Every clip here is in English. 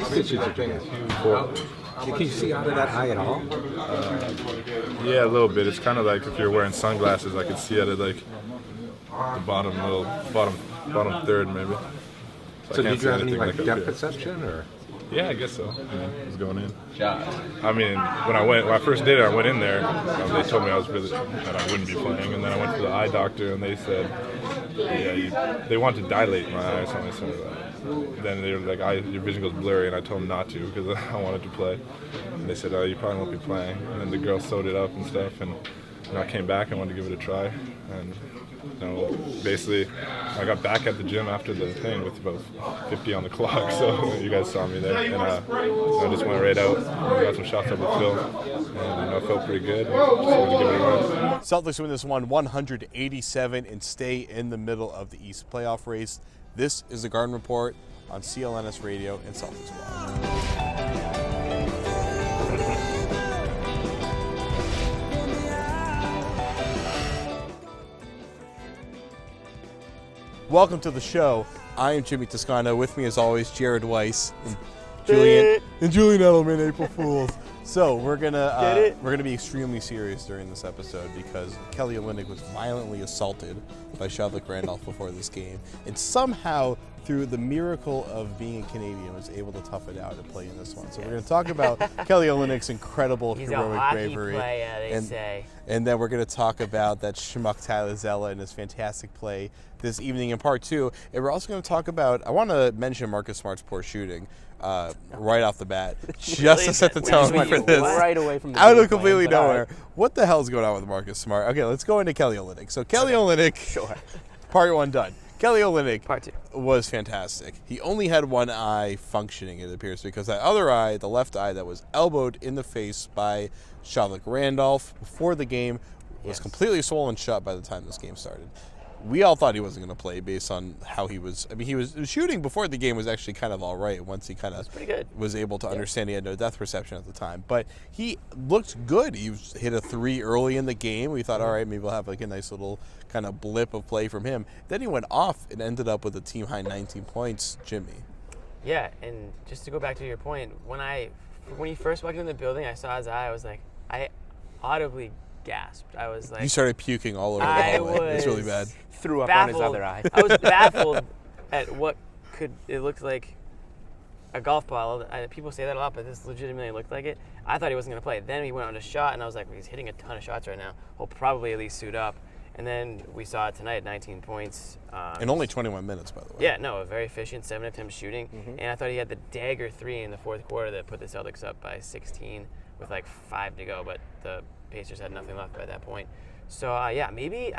stitches did you get? 4. Can you see out of that eye at all? Yeah, a little bit. It's kind of like if you're wearing sunglasses, I could see out of like the bottom third maybe. So did you have any like depth perception or? Yeah, I guess so. It was going in. I mean, when I first did it, I went in there. They told me that I wouldn't be playing, and then I went to the eye doctor, and they said, they want to dilate my eye or something like that. Then they were like, your vision goes blurry, and I told them not to because I wanted to play. And they said, you probably won't be playing. And then the girl sewed it up and stuff, and I came back and wanted to give it a try, and. Basically, I got back at the gym after the thing with about 50 on the clock, so you guys saw me there. And I just went right out, got some shots up with Phil, and I felt pretty good. Just wanted to give it a run. Celtics win this one 187 and stay in the middle of the East playoff race. This is the Garden Report on CLNS Radio and Celtics Blog. Welcome to the show. I am Jimmy Toscano. With me, as always, Jared Weiss and Julian Edelman, April Fools. So we're gonna be extremely serious during this episode because Kelly Olynyk was violently assaulted by Shavlik Randolph before this game, and somehow, through the miracle of being a Canadian, was able to tough it out and play in this one. So we're going to talk about Kelly Olynyk's incredible heroic bravery. And then we're going to talk about that schmuck Tyler Zella and his fantastic play this evening in part 2. And we're also going to talk about, I want to mention Marcus Smart's poor shooting right off the bat, just to set the tone for this. Right away from the out of completely nowhere. What the hell's going on with Marcus Smart? Okay, let's go into Kelly Olynyk. So Kelly Olynyk, sure. Part 1 done. Kelly Olynyk Part 2 was fantastic. He only had one eye functioning, it appears, because that other eye, the left eye that was elbowed in the face by Shavlik Randolph before the game, was completely swollen shut by the time this game started. We all thought he wasn't going to play based on how he was. I mean, he was shooting before the game was actually kind of all right once he kind of was able to understand he had no depth perception at the time. But he looked good. He hit a 3 early in the game. We thought, all right, maybe we'll have like a nice little kind of blip of play from him. Then he went off and ended up with a team-high 19 points, Jimmy. Yeah, and just to go back to your point, when he first walked in the building, I saw his eye, I was like, I audibly gasped. I was like... You started puking all over the hallway. It's really bad. Threw up on his other eye. I was baffled at it looked like a golf ball. People say that a lot, but this legitimately looked like it. I thought he wasn't going to play. Then he went on a shot, and I was like, he's hitting a ton of shots right now. He'll probably at least suit up. And then we saw it tonight, 19 points. In only 21 minutes, by the way. Yeah, no, very efficient, 7 attempts shooting. And I thought he had the dagger 3 in the fourth quarter that put the Celtics up by 16 with like 5 to go, but the Pacers had nothing left by that point. So, maybe,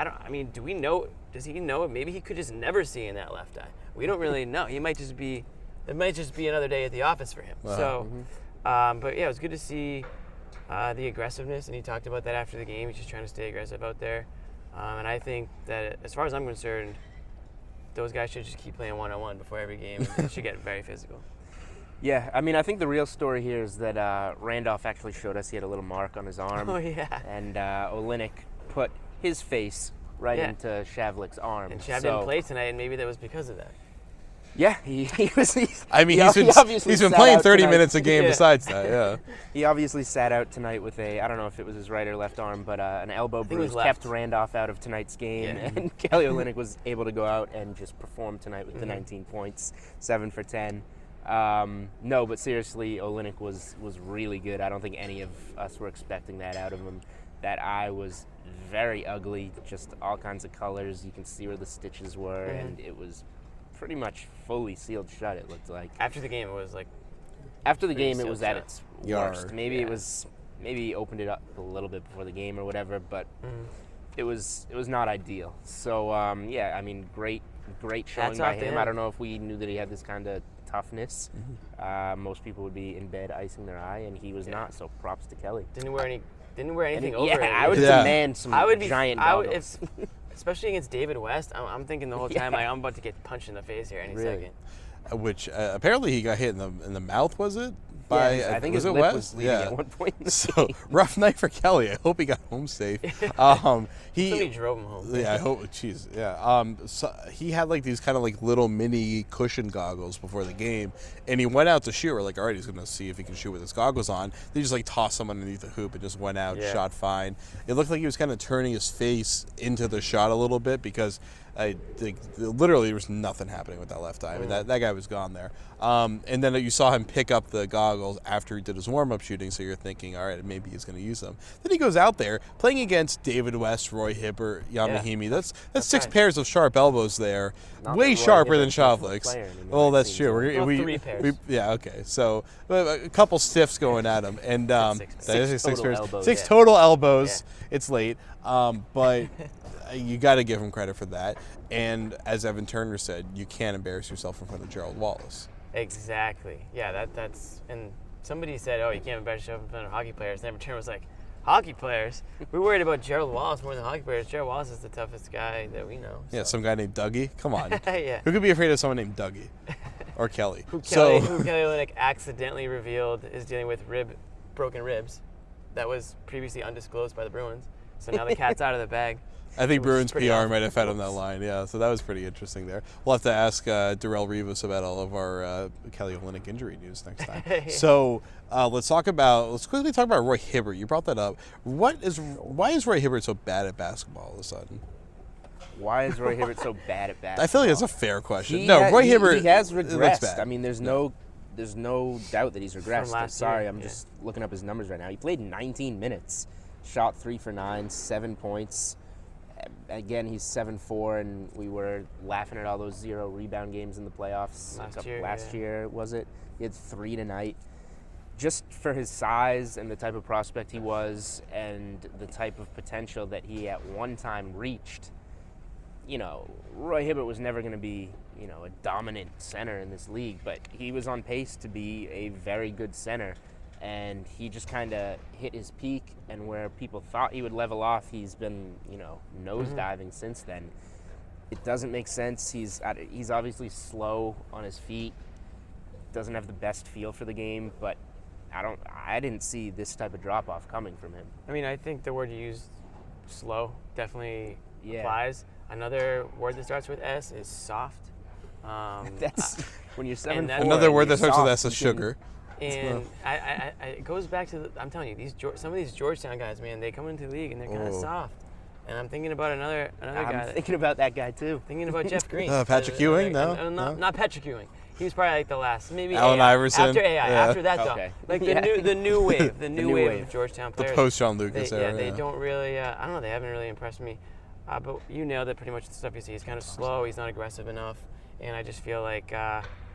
do we know, does he know? Maybe he could just never see in that left eye. We don't really know. It might just be another day at the office for him. So, but yeah, it was good to see the aggressiveness, and he talked about that after the game. He's just trying to stay aggressive out there. And I think that, as far as I'm concerned, those guys should just keep playing one-on-one before every game. It should get very physical. Yeah, I mean, I think the real story here is that Randolph actually showed us he had a little mark on his arm. Oh, yeah. And Olynyk put his face right into Shavlik's arm. And Shav didn't play tonight, and maybe that was because of that. Yeah, he was. He's been playing 30 minutes a game besides that, yeah. He obviously sat out tonight with I don't know if it was his right or left arm, but an elbow bruise kept Randolph out of tonight's game. Yeah. And Kelly Olynyk was able to go out and just perform tonight with the 19 points, 7 for 10. No, but seriously, Olynyk was really good. I don't think any of us were expecting that out of him. That eye was very ugly, just all kinds of colors. You can see where the stitches were, and it was pretty much fully sealed shut, it looked like. After the game, it was like... After the game, it was at its worst. Yard. Maybe he opened it up a little bit before the game or whatever, but it was not ideal. So, great showing by him. I don't know if we knew that he had this kind of toughness. Most people would be in bed icing their eye, and he was not, so props to Kelly. Didn't wear anything over it. I would demand some giant goggles. Especially against David West, I'm thinking the whole time, I'm about to get punched in the face here any second. which apparently he got hit in the mouth. Was it? By, I think was his it lip Wes? was bleeding at one point in the So game. rough night for Kelly. I hope he got home safe. Somebody drove him home. Yeah, I hope. Jeez, yeah. So he had like these kind of like little mini cushion goggles before the game, and he went out to shoot. We're like, all right, he's gonna see if he can shoot with his goggles on. They just like tossed him underneath the hoop and just went out, shot fine. It looked like he was kind of turning his face into the shot a little bit because I think literally there was nothing happening with that left eye. I mean, that guy was gone there. And then you saw him pick up the goggles after he did his warm-up shooting, so you're thinking, all right, maybe he's going to use them. Then he goes out there playing against David West, Roy Hibbert, Yamahimi. That's six pairs of sharp elbows there, way sharper than Shavlik's. Oh, that's true. Three pairs. Yeah, okay. So a couple stiffs going at him, and Six total pairs, elbows. six Yeah. total elbows. Yeah. It's late, but you got to give him credit for that. And as Evan Turner said, you can't embarrass yourself in front of Gerald Wallace. Exactly. Yeah, that's and somebody said, oh, you can't embarrass yourself in front of hockey players. And Evan Turner was like, hockey players? We're worried about Gerald Wallace more than hockey players. Gerald Wallace is the toughest guy that we know. So. Yeah, some guy named Dougie. Come on. Yeah. Who could be afraid of someone named Dougie? Or Kelly? Who Kelly Olynyk accidentally revealed is dealing with broken ribs. That was previously undisclosed by the Bruins. So now the cat's out of the bag. I think Bruins pretty PR awesome. might have fed him that line, yeah. So that was pretty interesting there. We'll have to ask Darrell Rivas about all of our Kelly Olynyk injury news next time. So let's quickly talk about Roy Hibbert. You brought that up. Why is Roy Hibbert so bad at basketball all of a sudden? Why is Roy Hibbert so bad at basketball? I feel like that's a fair question. Roy Hibbert. He has looks regressed. bad. I mean, there's no doubt that he's regressed. I'm last sorry, year, I'm just looking up his numbers right now. He played 19 minutes, shot 3 for 9, 7 points. Again, he's 7'4", and we were laughing at all those 0 rebound games in the playoffs. Last year, was it? He had 3 tonight. Just for his size and the type of prospect he was and the type of potential that he at one time reached, Roy Hibbert was never going to be, a dominant center in this league, but he was on pace to be a very good center. And he just kind of hit his peak, and where people thought he would level off, he's been, nosediving since then. It doesn't make sense. He's obviously slow on his feet, doesn't have the best feel for the game, but I didn't see this type of drop-off coming from him. I mean, I think the word you used, slow, definitely applies. Another word that starts with S is soft. That's when you're 7'4". Another word that starts with S is sugar. And it goes back to I'm telling you, some of these Georgetown guys, man, they come into the league and they're kind of soft. And I'm thinking about another guy. I'm thinking about that guy too. Thinking about Jeff Green. Patrick Ewing? No? Not Patrick Ewing. He was probably like the last, maybe Allen AI. Iverson? After AI, after that, though. Okay. Like the new wave, the new wave of Georgetown players. The post-John Lucas era. They don't really, I don't know, they haven't really impressed me. But you nailed it pretty much, the stuff you see. He's kind of slow, he's not aggressive enough. And I just feel like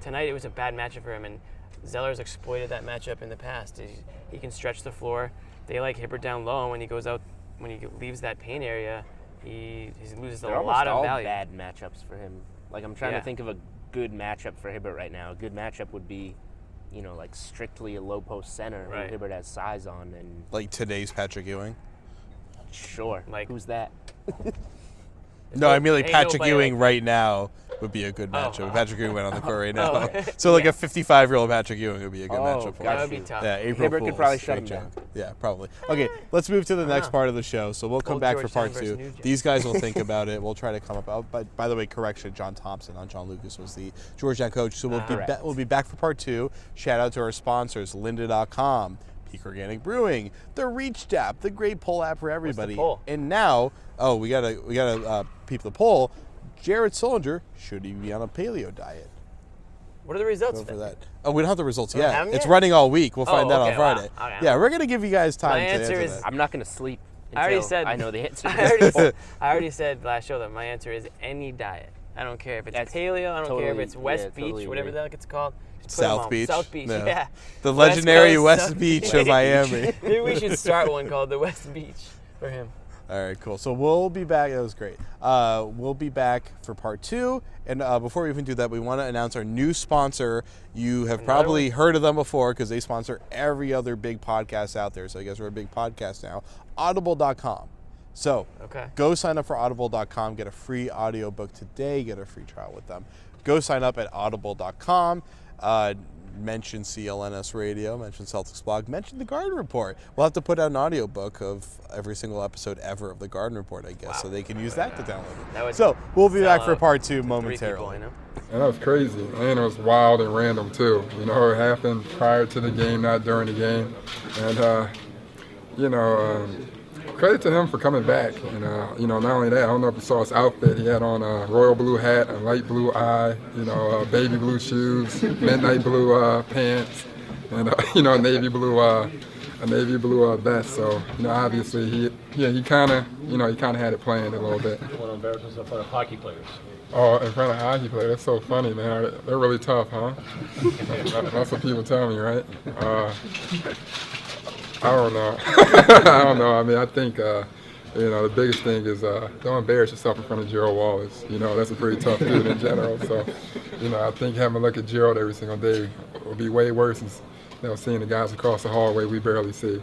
tonight it was a bad matchup for him. And Zeller's exploited that matchup in the past. He can stretch the floor. They like Hibbert down low, and when he goes out, when he leaves that paint area, he loses a lot of value. They're almost all bad matchups for him. Like, I'm trying to think of a good matchup for Hibbert right now. A good matchup would be, like strictly a low post center who Hibbert has size on. And like today's Patrick Ewing? Sure. Like, who's that? No, I mean like Patrick Ewing like right now would be a good matchup. Patrick Ewing went on the court right now. Oh. So like a 55-year-old Patrick Ewing would be a good matchup for That us. would be tough. Yeah, April Hibbert Fools, could probably shut straight him joke. Yeah, probably. Okay, let's move to the next part of the show. So we'll come Old back for Georgetown part versus 2. New Jersey. These guys will think about it. We'll try to come up. By the way, correction, John Thompson, not John Lucas, was the Georgetown coach. So we'll be back for part 2. Shout out to our sponsors, lynda.com, Peak Organic Brewing, the Reach app, the great poll app for everybody. poll? And now, we gotta peep the poll. Jared Sullinger, should he be on a paleo diet? What are the results? Go for that. Oh, we don't have the results We don't yet. have them It's yet? running all week. We'll find that on okay, wow. Friday. Okay. Yeah, we're gonna give you guys time My to answer answer is- that. I'm not going to sleep I already until said I know the answer. I already said last show that my answer is any diet. I don't care if it's paleo. I don't care if it's West Beach, totally whatever agree. the heck it's called. Just put 'em South on. Beach. South Beach, Yeah. yeah. The legendary Coast, West South Beach of Miami. Maybe we should start one called the West Beach for him. All right, cool. So we'll be back. That was great. We'll be back for part 2. And before we even do that, we want to announce our new sponsor. You have probably heard of them before because they sponsor every other big podcast out there. So I guess we're a big podcast now. Audible.com. So go sign up for Audible.com. Get a free audiobook today. Get a free trial with them. go sign up at audible.com. Mention CLNS Radio, mention Celtics Blog, mention the Garden Report. We'll have to put out an audiobook of every single episode ever of the Garden Report, I guess, so they can use that to download it. So we'll be back for part 2 momentarily. And that was crazy. And it was wild and random, too. You know, it happened prior to the game, not during the game. And, credit to him for coming back. And, not only that, I don't know if you saw his outfit. He had on a royal blue hat, a light blue eye, baby blue shoes, midnight blue pants, and, a navy blue vest. So, obviously he kind of had it planned a little bit. You want to embarrass himself in front of hockey players. Oh, in front of hockey players? That's so funny, man. They're really tough, huh? That's what people tell me, right? I don't know. I mean, I think, the biggest thing is don't embarrass yourself in front of Gerald Wallace. That's a pretty tough dude in general. So, I think having a look at Gerald every single day will be way worse than seeing the guys across the hallway we barely see.